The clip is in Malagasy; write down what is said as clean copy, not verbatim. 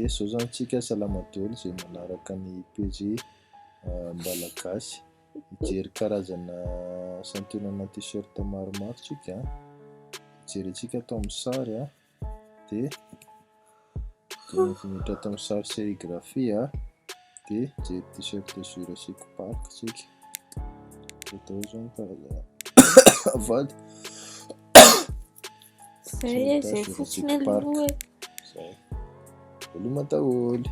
Ie, zao zany tsika salama daholo izay manaraka ny page MBALA GASY. Mijery karazana santionana t-shirt maromaro tsika, mijery antsika atao amin'ny sary dia miditra atao amin'ny sary serigraphie dia mijery t-shirt zoro asiako park tsika. Atao zao ny karazana vady. Zay fotsiny aloha. Zay. Veloma daholo.